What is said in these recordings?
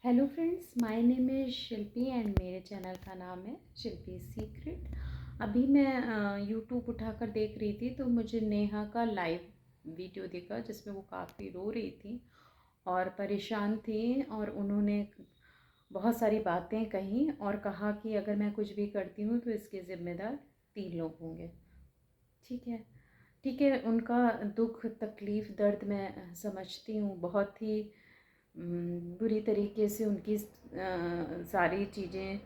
Hello friends, my name is Shilpi and मेरे channel का नाम है शिल्पी सीक्रेट। अभी मैं यूट्यूब उठाकर देख रही थी तो मुझे नेहा का लाइव वीडियो दिखा जिसमें वो काफ़ी रो रही थी और परेशान थी और उन्होंने बहुत सारी बातें कही और कहा कि अगर मैं कुछ भी करती हूँ तो इसके ज़िम्मेदार 3 लोग होंगे। ठीक है, ठीक है, उनका दुख तकलीफ़ दर्द मैं समझती हूँ। बहुत ही बुरी तरीके से उनकी सारी चीज़ें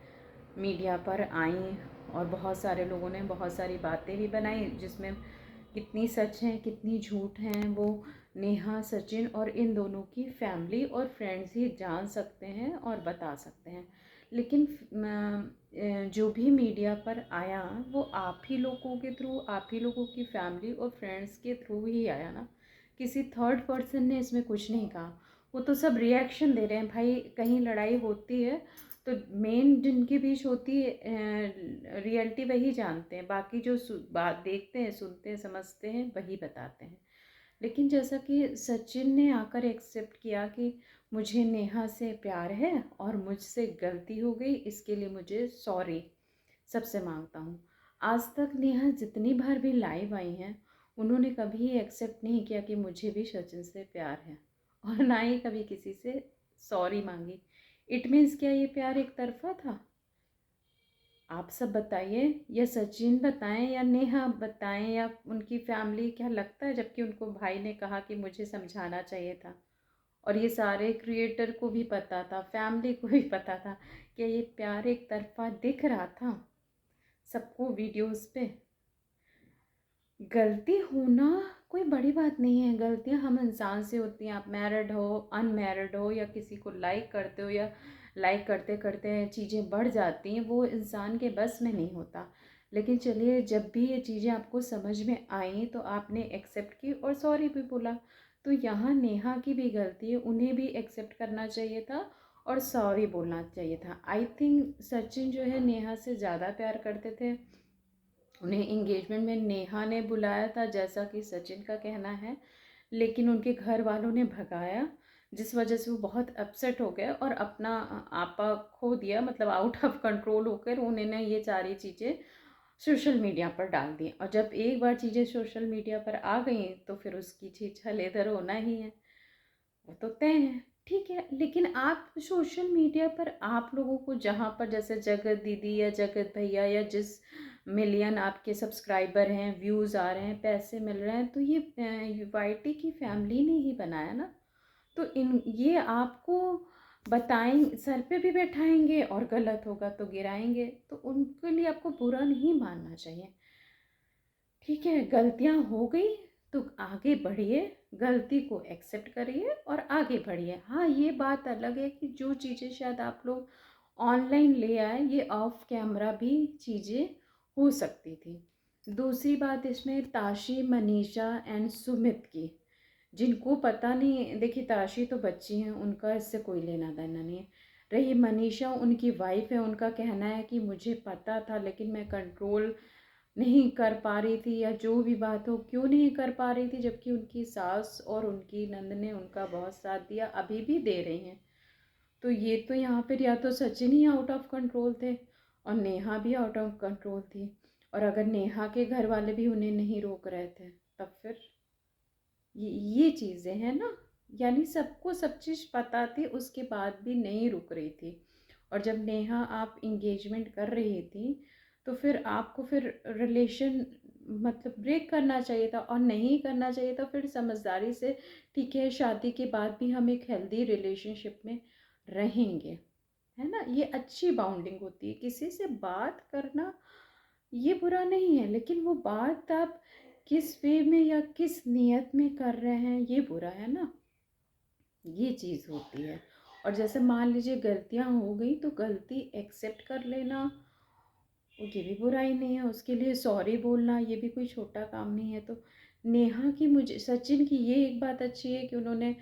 मीडिया पर आईं और बहुत सारे लोगों ने बहुत सारी बातें भी बनाई जिसमें कितनी सच हैं कितनी झूठ हैं वो नेहा सचिन और इन दोनों की फैमिली और फ्रेंड्स ही जान सकते हैं और बता सकते हैं। लेकिन जो भी मीडिया पर आया वो आप ही लोगों के थ्रू, आप ही लोगों की फैमिली और फ्रेंड्स के थ्रू ही आया ना। किसी थर्ड पर्सन ने इसमें कुछ नहीं कहा। वो तो सब रिएक्शन दे रहे हैं। भाई कहीं लड़ाई होती है तो मेन जिनके बीच होती है रियलिटी वही जानते हैं, बाकी जो बात देखते हैं सुनते हैं समझते हैं वही बताते हैं। लेकिन जैसा कि सचिन ने आकर एक्सेप्ट किया कि मुझे नेहा से प्यार है और मुझसे गलती हो गई, इसके लिए मुझे सॉरी सबसे मांगता हूँ। आज तक नेहा जितनी बार भी लाइव आई हैं उन्होंने कभी एक्सेप्ट नहीं किया कि मुझे भी सचिन से प्यार है और ना ही कभी किसी से सॉरी मांगी। इट मीन्स क्या ये प्यार एक तरफा था? आप सब बताइए, या सचिन बताएं या नेहा बताएं या उनकी फैमिली, क्या लगता है? जबकि उनको भाई ने कहा कि मुझे समझाना चाहिए था और ये सारे क्रिएटर को भी पता था, फैमिली को भी पता था कि ये प्यार एक तरफा दिख रहा था सबको वीडियोस पे। गलती होना कोई बड़ी बात नहीं है। गलतियां हम इंसान से होती हैं। आप मैरिड हो, अनमैरिड हो, या किसी को लाइक करते हो, या लाइक करते करते चीज़ें बढ़ जाती हैं, वो इंसान के बस में नहीं होता। लेकिन चलिए, जब भी ये चीज़ें आपको समझ में आई तो आपने एक्सेप्ट की और सॉरी भी बोला। तो यहाँ नेहा की भी गलती है, उन्हें भी एक्सेप्ट करना चाहिए था और सॉरी बोलना चाहिए था। आई थिंक सचिन जो है नेहा से ज़्यादा प्यार करते थे। उन्हें एंगेजमेंट में नेहा ने बुलाया था जैसा कि सचिन का कहना है, लेकिन उनके घर वालों ने भगाया जिस वजह से वो बहुत अपसेट हो गए और अपना आपा खो दिया। मतलब आउट ऑफ कंट्रोल होकर उन्होंने ये सारी चीज़ें सोशल मीडिया पर डाल दी और जब एक बार चीज़ें सोशल मीडिया पर आ गई तो फिर उसकी छीछा लेदर होना ही है, वो तो तय है। ठीक है, लेकिन आप सोशल मीडिया पर आप लोगों को जहाँ पर जैसे जगत दीदी या जगत भैया या जिस मिलियन आपके सब्सक्राइबर हैं, व्यूज़ आ रहे हैं, पैसे मिल रहे हैं, तो ये वाईटी की फैमिली ने ही बनाया ना। तो इन ये आपको बताएं, सर पे भी बैठाएंगे और गलत होगा तो गिराएंगे, तो उनके लिए आपको बुरा नहीं मानना चाहिए। ठीक है, गलतियां हो गई तो आगे बढ़िए, गलती को एक्सेप्ट करिए और आगे बढ़िए। हाँ, ये बात अलग है कि जो चीज़ें शायद आप लोग ऑनलाइन ले आए, ये ऑफ कैमरा भी चीज़ें हो सकती थी। दूसरी बात इसमें ताशी, मनीषा एंड सुमित की, जिनको पता नहीं, देखिए ताशी तो बच्ची हैं, उनका इससे कोई लेना देना नहीं है। रही मनीषा, उनकी वाइफ है, उनका कहना है कि मुझे पता था लेकिन मैं कंट्रोल नहीं कर पा रही थी, या जो भी बात हो क्यों नहीं कर पा रही थी, जबकि उनकी सास और उनकी नंद ने उनका बहुत साथ दिया, अभी भी दे रही हैं। तो ये तो यहाँ पर या तो सचिन ही आउट ऑफ कंट्रोल थे और नेहा भी आउट ऑफ कंट्रोल थी। और अगर नेहा के घर वाले भी उन्हें नहीं रोक रहे थे तब फिर ये चीज़ें हैं ना। यानी सबको सब चीज़ पता थी, उसके बाद भी नहीं रुक रही थी। और जब नेहा आप इंगेजमेंट कर रही थी तो फिर आपको फिर रिलेशन मतलब ब्रेक करना चाहिए था और नहीं करना चाहिए था। फिर समझदारी से, ठीक है शादी के बाद भी हम एक हेल्दी रिलेशनशिप में रहेंगे, है ना, ये अच्छी बाउंडिंग होती है। किसी से बात करना ये बुरा नहीं है, लेकिन वो बात आप किस वे में या किस नियत में कर रहे हैं ये बुरा है ना, ये चीज़ होती है। और जैसे मान लीजिए गलतियां हो गई तो गलती एक्सेप्ट कर लेना, ये भी बुराई नहीं है। उसके लिए सॉरी बोलना ये भी कोई छोटा काम नहीं है। तो नेहा की, मुझे सचिन की ये एक बात अच्छी है कि उन्होंने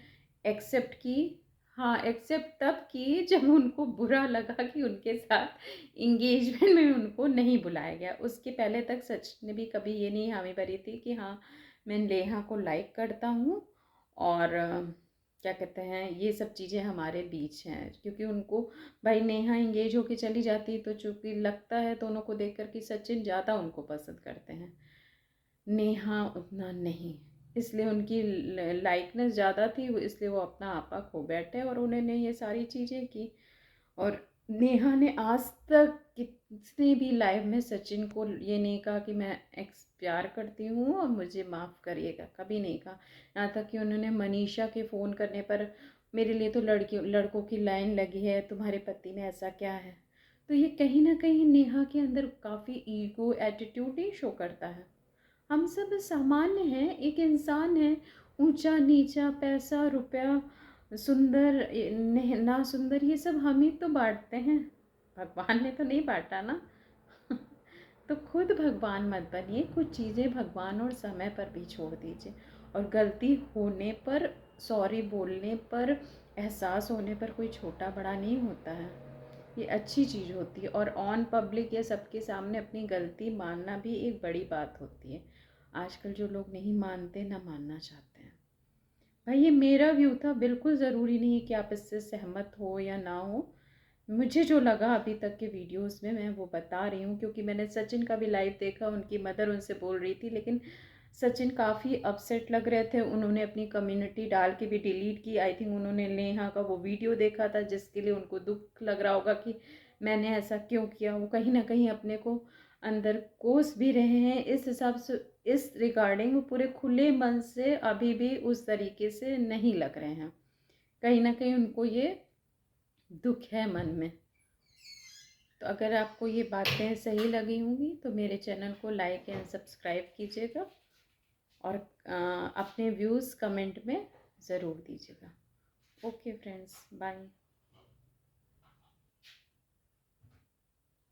एक्सेप्ट की। हाँ, एक्सेप्ट तब की जब उनको बुरा लगा कि उनके साथ इंगेजमेंट में उनको नहीं बुलाया गया। उसके पहले तक सचिन ने भी कभी ये नहीं हामी भरी थी कि हाँ मैं नेहा को लाइक करता हूँ और क्या कहते हैं, ये सब चीज़ें हमारे बीच हैं, क्योंकि उनको भाई नेहा इंगेज होके चली जाती तो चूँकि लगता है दोनों को देख कर कि सचिन ज़्यादा उनको पसंद करते हैं, नेहा उतना नहीं। इसलिए उनकी लाइकनेस ज़्यादा थी, इसलिए वो अपना आपा खो बैठे और उन्होंने ये सारी चीज़ें की। और नेहा ने आज तक कितने भी लाइव में सचिन को ये नहीं कहा कि मैं एक्स प्यार करती हूँ और मुझे माफ़ करिएगा, कभी नहीं कहा। यहाँ तक कि उन्होंने मनीषा के फ़ोन करने पर मेरे लिए तो लड़कों की लाइन लगी है, तुम्हारे पति में ऐसा क्या है। तो ये कहीं ना कहीं नेहा के अंदर काफ़ी ईगो एटीट्यूड ही शो करता है। हम सब सामान्य हैं, एक इंसान है, ऊंचा नीचा, पैसा रुपया, सुंदर ना सुंदर, ये सब हम ही तो बांटते हैं, भगवान ने तो नहीं बांटा ना। तो खुद भगवान मत बनिए, कुछ चीज़ें भगवान और समय पर भी छोड़ दीजिए। और गलती होने पर, सॉरी बोलने पर, एहसास होने पर कोई छोटा बड़ा नहीं होता है, ये अच्छी चीज़ होती है। और ऑन पब्लिक या सबके सामने अपनी गलती मानना भी एक बड़ी बात होती है। आजकल जो लोग नहीं मानते ना मानना चाहते हैं। भाई ये मेरा व्यू था, बिल्कुल ज़रूरी नहीं है कि आप इससे सहमत हो या ना हो। मुझे जो लगा अभी तक के वीडियोस में मैं वो बता रही हूँ, क्योंकि मैंने सचिन का भी लाइव देखा, उनकी मदर उनसे बोल रही थी, लेकिन सचिन काफ़ी अपसेट लग रहे थे। उन्होंने अपनी कम्युनिटी डाल के भी डिलीट की। आई थिंक उन्होंने नेहा का वो वीडियो देखा था जिसके लिए उनको दुख लग रहा होगा कि मैंने ऐसा क्यों किया। वो कहीं ना कहीं अपने को अंदर कोस भी रहे हैं। इस हिसाब से, इस रिगार्डिंग वो पूरे खुले मन से अभी भी उस तरीके से नहीं लग रहे हैं। कहीं ना कहीं उनको ये दुख है मन में। तो अगर आपको ये बातें सही लगी होंगी तो मेरे चैनल को लाइक एंड सब्सक्राइब कीजिएगा और अपने व्यूज़ कमेंट में ज़रूर दीजिएगा। Okay friends, bye.